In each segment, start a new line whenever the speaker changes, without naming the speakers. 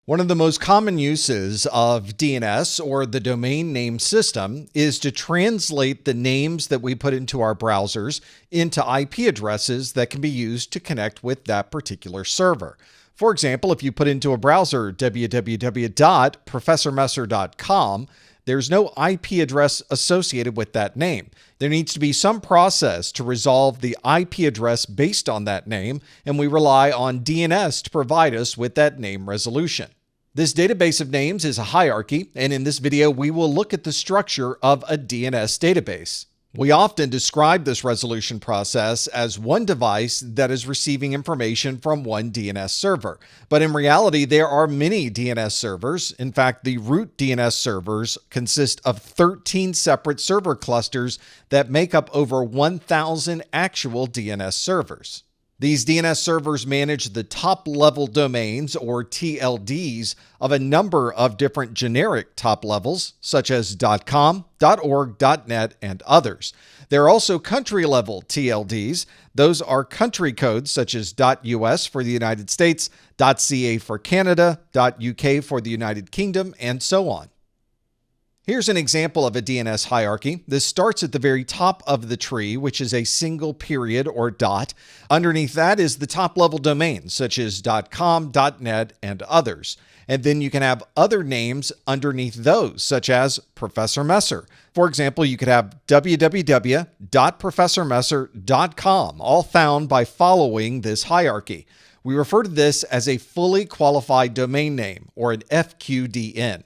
One of the most common uses of DNS, or the domain name system, is to translate the names that we put into our browsers into IP addresses that can be used to connect with that particular server. For example, if you put into a browser www.professormesser.com, there's no IP address associated with that name. There needs to be some process to resolve the IP address based on that name, and we rely on DNS to provide us with that name resolution. This database of names is a hierarchy, and in this video, we will look at the structure of a DNS database. We often describe this resolution process as one device that is receiving information from one DNS server. But in reality, there are many DNS servers. In fact, the root DNS servers consist of 13 separate server clusters that make up over 1,000 actual DNS servers. These DNS servers manage the top-level domains, or TLDs, of a number of different generic top levels, such as .com, .org, .net, and others. There are also country-level TLDs. Those are country codes such as .us for the United States, .ca for Canada, .uk for the United Kingdom, and so on. Here's an example of a DNS hierarchy. This starts at the very top of the tree, which is a single period or dot. Underneath that is the top-level domains, such as .com, .net, and others. And then you can have other names underneath those, such as Professor Messer. For example, you could have www.professormesser.com, all found by following this hierarchy. We refer to this as a fully qualified domain name, or an FQDN.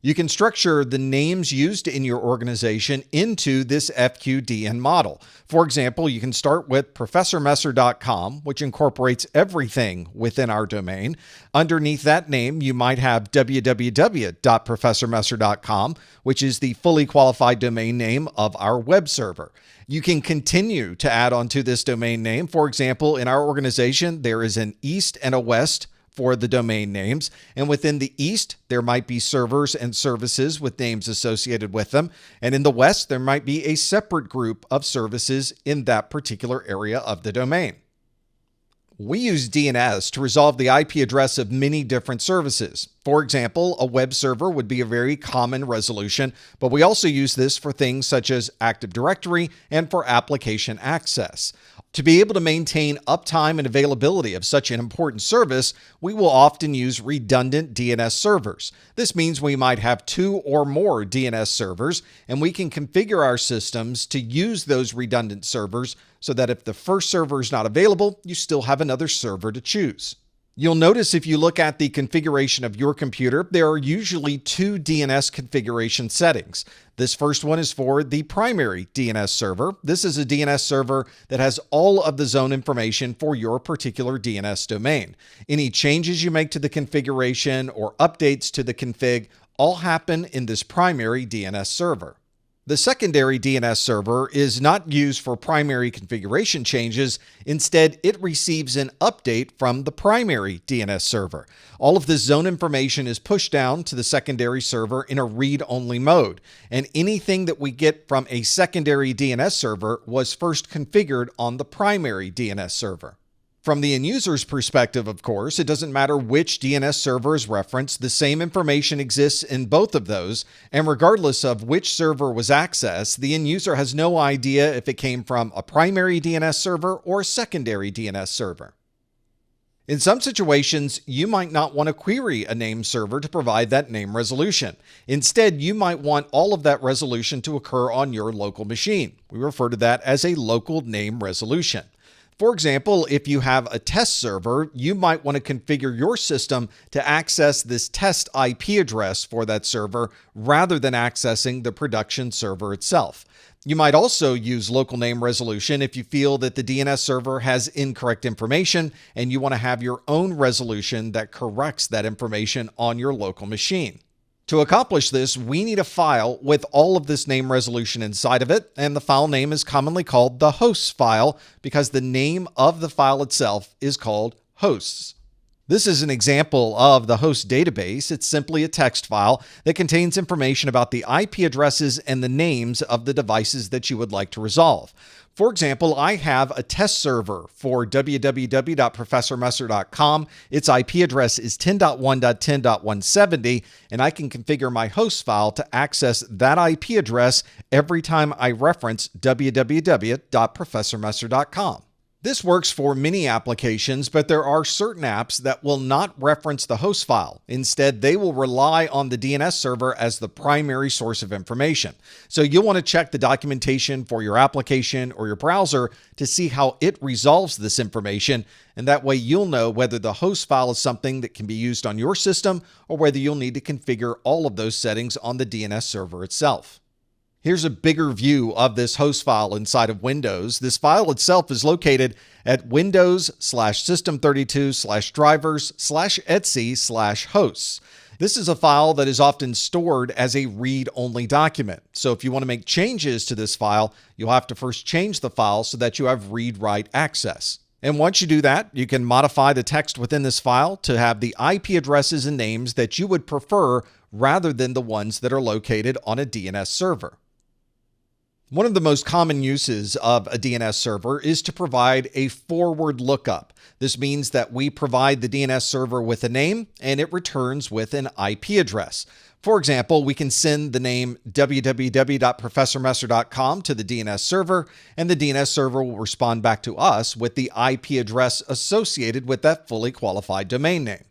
You can structure the names used in your organization into this FQDN model. For example, you can start with professormesser.com, which incorporates everything within our domain. Underneath that name, you might have www.professormesser.com, which is the fully qualified domain name of our web server. You can continue to add onto this domain name. For example, in our organization, there is an east and a west for the domain names. And within the east, there might be servers and services with names associated with them. And in the west, there might be a separate group of services in that particular area of the domain. We use DNS to resolve the IP address of many different services. For example, a web server would be a very common resolution, but we also use this for things such as Active Directory and for application access. To be able to maintain uptime and availability of such an important service, we will often use redundant DNS servers. This means we might have 2 or more DNS servers, and we can configure our systems to use those redundant servers so that if the first server is not available, you still have another server to choose. You'll notice if you look at the configuration of your computer, there are usually 2 DNS configuration settings. This first one is for the primary DNS server. This is a DNS server that has all of the zone information for your particular DNS domain. Any changes you make to the configuration or updates to the config all happen in this primary DNS server. The secondary DNS server is not used for primary configuration changes. Instead, it receives an update from the primary DNS server. All of this zone information is pushed down to the secondary server in a read-only mode, and anything that we get from a secondary DNS server was first configured on the primary DNS server. From the end user's perspective, of course, it doesn't matter which DNS server is referenced. The same information exists in both of those, and regardless of which server was accessed, the end user has no idea if it came from a primary DNS server or a secondary DNS server. In some situations, you might not want to query a name server to provide that name resolution. Instead, you might want all of that resolution to occur on your local machine. We refer to that as a local name resolution. For example, if you have a test server, you might want to configure your system to access this test IP address for that server rather than accessing the production server itself. You might also use local name resolution if you feel that the DNS server has incorrect information and you want to have your own resolution that corrects that information on your local machine. To accomplish this, we need a file with all of this name resolution inside of it, and the file name is commonly called the hosts file because the name of the file itself is called hosts. This is an example of the host database. It's simply a text file that contains information about the IP addresses and the names of the devices that you would like to resolve. For example, I have a test server for www.professormesser.com. Its IP address is 10.1.10.170, and I can configure my host file to access that IP address every time I reference www.professormesser.com. This works for many applications, but there are certain apps that will not reference the host file. Instead, they will rely on the DNS server as the primary source of information. So you'll want to check the documentation for your application or your browser to see how it resolves this information, and that way you'll know whether the host file is something that can be used on your system or whether you'll need to configure all of those settings on the DNS server itself. Here's a bigger view of this host file inside of Windows. This file itself is located at windows/system32/drivers/etc/hosts. This is a file that is often stored as a read-only document. So if you want to make changes to this file, you'll have to first change the file so that you have read-write access. And once you do that, you can modify the text within this file to have the IP addresses and names that you would prefer rather than the ones that are located on a DNS server. One of the most common uses of a DNS server is to provide a forward lookup. This means that we provide the DNS server with a name and it returns with an IP address. For example, we can send the name www.professormesser.com to the DNS server, and the DNS server will respond back to us with the IP address associated with that fully qualified domain name.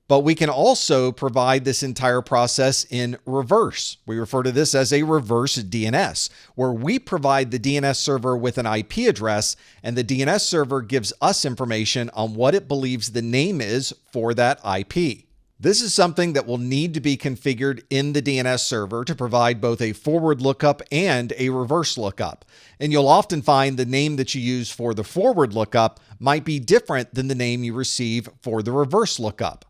But we can also provide this entire process in reverse. We refer to this as a reverse DNS, where we provide the DNS server with an IP address, and the DNS server gives us information on what it believes the name is for that IP. This is something that will need to be configured in the DNS server to provide both a forward lookup and a reverse lookup. And you'll often find the name that you use for the forward lookup might be different than the name you receive for the reverse lookup.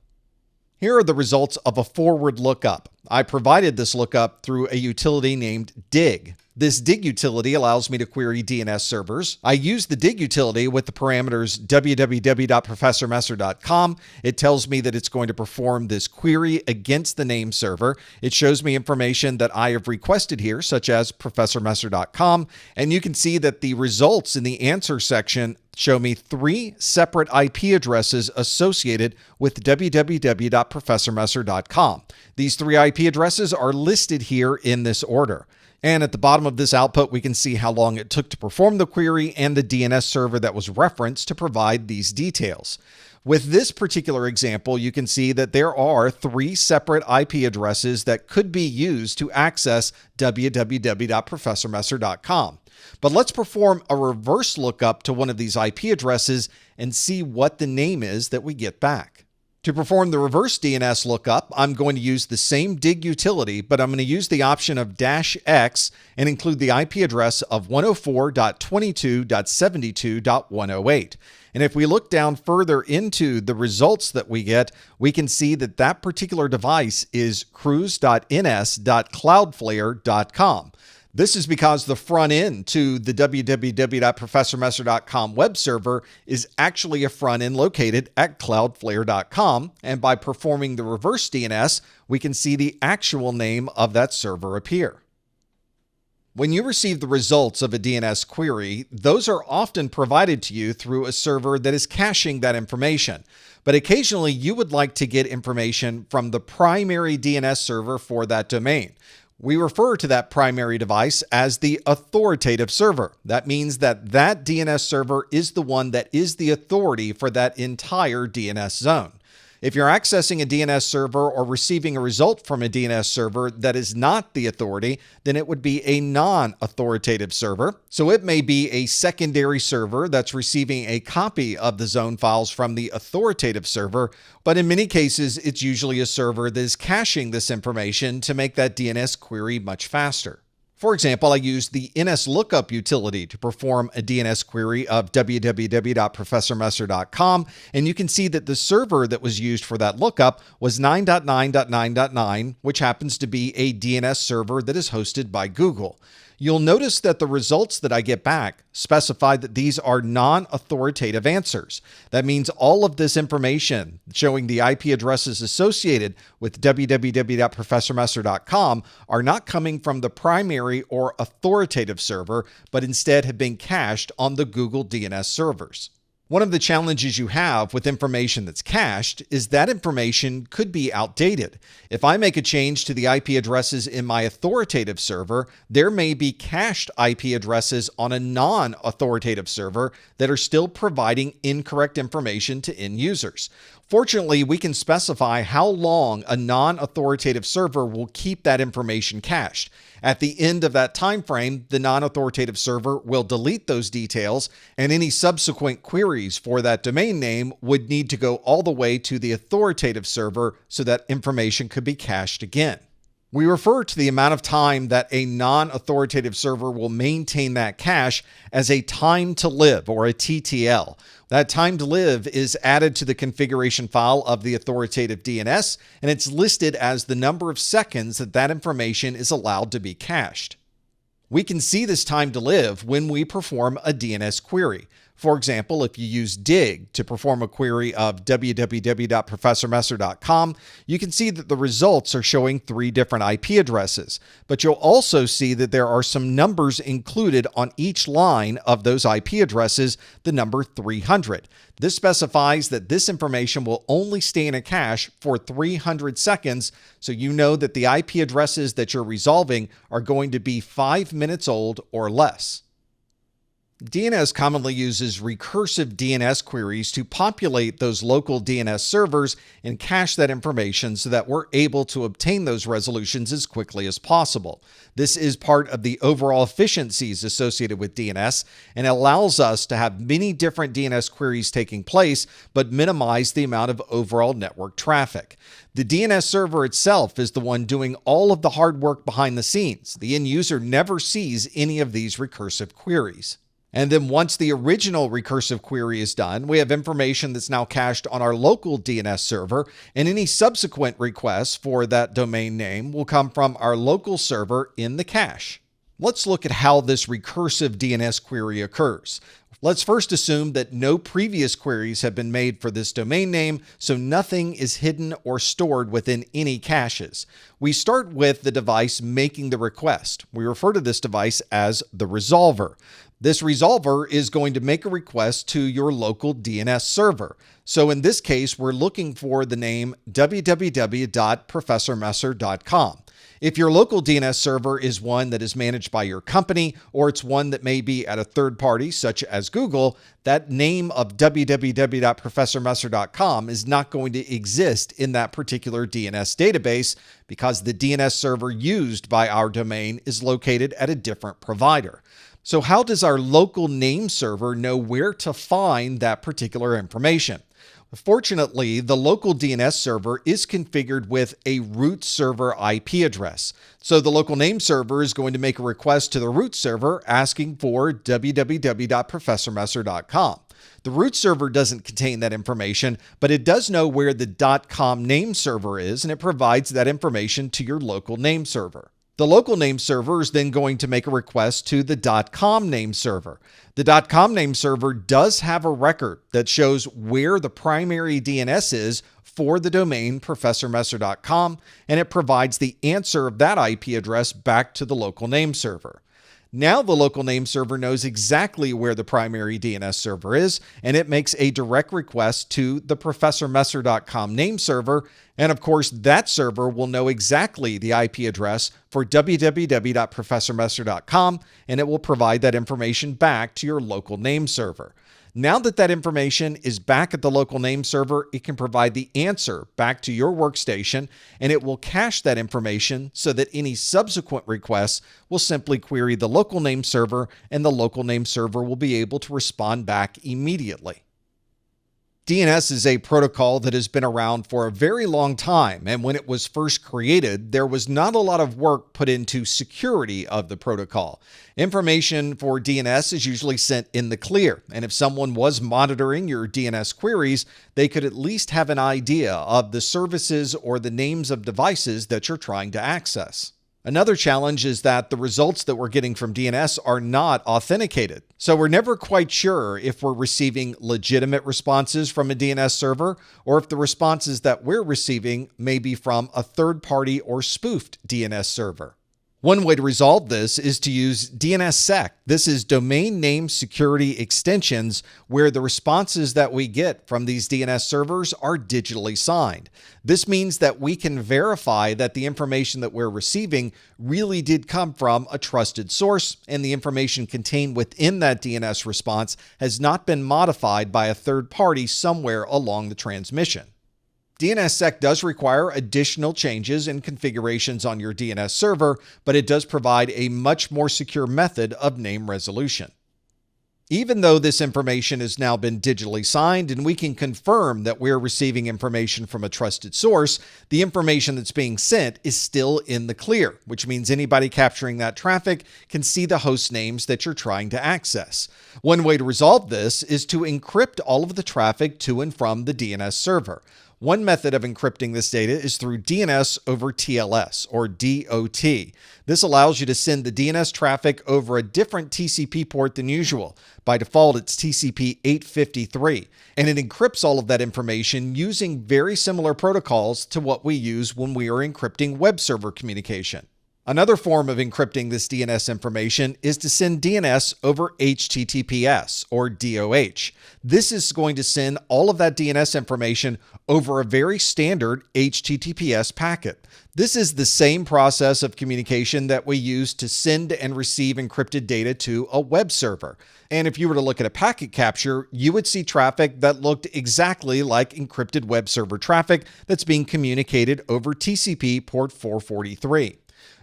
Here are the results of a forward lookup. I provided this lookup through a utility named dig. This dig utility allows me to query DNS servers. I use the dig utility with the parameters www.professormesser.com. It tells me that it's going to perform this query against the name server. It shows me information that I have requested here, such as professormesser.com, and you can see that the results in the answer section show me 3 separate IP addresses associated with www.professormesser.com. These 3 IP addresses are listed here in this order. And at the bottom of this output, we can see how long it took to perform the query and the DNS server that was referenced to provide these details. With this particular example, you can see that there are 3 separate IP addresses that could be used to access www.professormesser.com. But let's perform a reverse lookup to one of these IP addresses and see what the name is that we get back. To perform the reverse DNS lookup, I'm going to use the same dig utility, but I'm going to use the option of -x and include the IP address of 104.22.72.108. And if we look down further into the results that we get, we can see that that particular device is cruise.ns.cloudflare.com. This is because the front end to the www.professormesser.com web server is actually a front end located at cloudflare.com. And by performing the reverse DNS, we can see the actual name of that server appear. When you receive the results of a DNS query, those are often provided to you through a server that is caching that information. But occasionally you would like to get information from the primary DNS server for that domain. We refer to that primary device as the authoritative server. That means that that DNS server is the one that is the authority for that entire DNS zone. If you're accessing a DNS server or receiving a result from a DNS server that is not the authority, then it would be a non-authoritative server. So it may be a secondary server that's receiving a copy of the zone files from the authoritative server, but in many cases, it's usually a server that is caching this information to make that DNS query much faster. For example, I used the NSLOOKUP utility to perform a DNS query of www.professormesser.com, and you can see that the server that was used for that lookup was 9.9.9.9, which happens to be a DNS server that is hosted by Google. You'll notice that the results that I get back specify that these are non-authoritative answers. That means all of this information showing the IP addresses associated with www.professormesser.com are not coming from the primary or authoritative server, but instead have been cached on the Google DNS servers. One of the challenges you have with information that's cached is that information could be outdated. If I make a change to the IP addresses in my authoritative server, there may be cached IP addresses on a non-authoritative server that are still providing incorrect information to end users. Fortunately, we can specify how long a non-authoritative server will keep that information cached. At the end of that time frame, the non-authoritative server will delete those details, and any subsequent queries for that domain name would need to go all the way to the authoritative server so that information could be cached again. We refer to the amount of time that a non-authoritative server will maintain that cache as a time to live, or a TTL. That time to live is added to the configuration file of the authoritative DNS, and it's listed as the number of seconds that that information is allowed to be cached. We can see this time to live when we perform a DNS query. For example, if you use dig to perform a query of www.professormesser.com, you can see that the results are showing 3 different IP addresses, but you'll also see that there are some numbers included on each line of those IP addresses, the number 300. This specifies that this information will only stay in a cache for 300 seconds, so you know that the IP addresses that you're resolving are going to be 5 minutes old or less. DNS commonly uses recursive DNS queries to populate those local DNS servers and cache that information so that we're able to obtain those resolutions as quickly as possible. This is part of the overall efficiencies associated with DNS and allows us to have many different DNS queries taking place, but minimize the amount of overall network traffic. The DNS server itself is the one doing all of the hard work behind the scenes. The end user never sees any of these recursive queries. And then once the original recursive query is done, we have information that's now cached on our local DNS server, and any subsequent requests for that domain name will come from our local server in the cache. Let's look at how this recursive DNS query occurs. Let's first assume that no previous queries have been made for this domain name, so nothing is hidden or stored within any caches. We start with the device making the request. We refer to this device as the resolver. This resolver is going to make a request to your local DNS server. So in this case, we're looking for the name www.professormesser.com. If your local DNS server is one that is managed by your company, or it's one that may be at a third party, such as Google, that name of www.professormesser.com is not going to exist in that particular DNS database because the DNS server used by our domain is located at a different provider. So how does our local name server know where to find that particular information? Fortunately, the local DNS server is configured with a root server IP address. So the local name server is going to make a request to the root server asking for www.professormesser.com. The root server doesn't contain that information, but it does know where the .com name server is, and it provides that information to your local name server. The local name server is then going to make a request to the .com name server. The .com name server does have a record that shows where the primary DNS is for the domain professormesser.com, and it provides the answer of that IP address back to the local name server. Now the local name server knows exactly where the primary DNS server is, and it makes a direct request to the professormesser.com name server. And of course, that server will know exactly the IP address for www.professormesser.com, and it will provide that information back to your local name server. Now that that information is back at the local name server, it can provide the answer back to your workstation, and it will cache that information so that any subsequent requests will simply query the local name server, and the local name server will be able to respond back immediately. DNS is a protocol that has been around for a very long time, and when it was first created, there was not a lot of work put into security of the protocol. Information for DNS is usually sent in the clear, and if someone was monitoring your DNS queries, they could at least have an idea of the services or the names of devices that you're trying to access. Another challenge is that the results that we're getting from DNS are not authenticated. So we're never quite sure if we're receiving legitimate responses from a DNS server or if the responses that we're receiving may be from a third-party or spoofed DNS server. One way to resolve this is to use DNSSEC. This is domain name security extensions where the responses that we get from these DNS servers are digitally signed. This means that we can verify that the information that we're receiving really did come from a trusted source and the information contained within that DNS response has not been modified by a third party somewhere along the transmission. DNSSEC does require additional changes and configurations on your DNS server, but it does provide a much more secure method of name resolution. Even though this information has now been digitally signed and we can confirm that we're receiving information from a trusted source, the information that's being sent is still in the clear, which means anybody capturing that traffic can see the host names that you're trying to access. One way to resolve this is to encrypt all of the traffic to and from the DNS server. One method of encrypting this data is through DNS over TLS, or DOT. This allows you to send the DNS traffic over a different TCP port than usual. By default, it's TCP 853, and it encrypts all of that information using very similar protocols to what we use when we are encrypting web server communication. Another form of encrypting this DNS information is to send DNS over HTTPS, or DOH. This is going to send all of that DNS information over a very standard HTTPS packet. This is the same process of communication that we use to send and receive encrypted data to a web server. And if you were to look at a packet capture, you would see traffic that looked exactly like encrypted web server traffic that's being communicated over TCP port 443.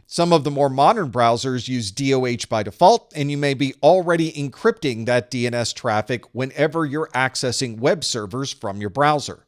Some of the more modern browsers use DOH by default, and you may be already encrypting that DNS traffic whenever you're accessing web servers from your browser.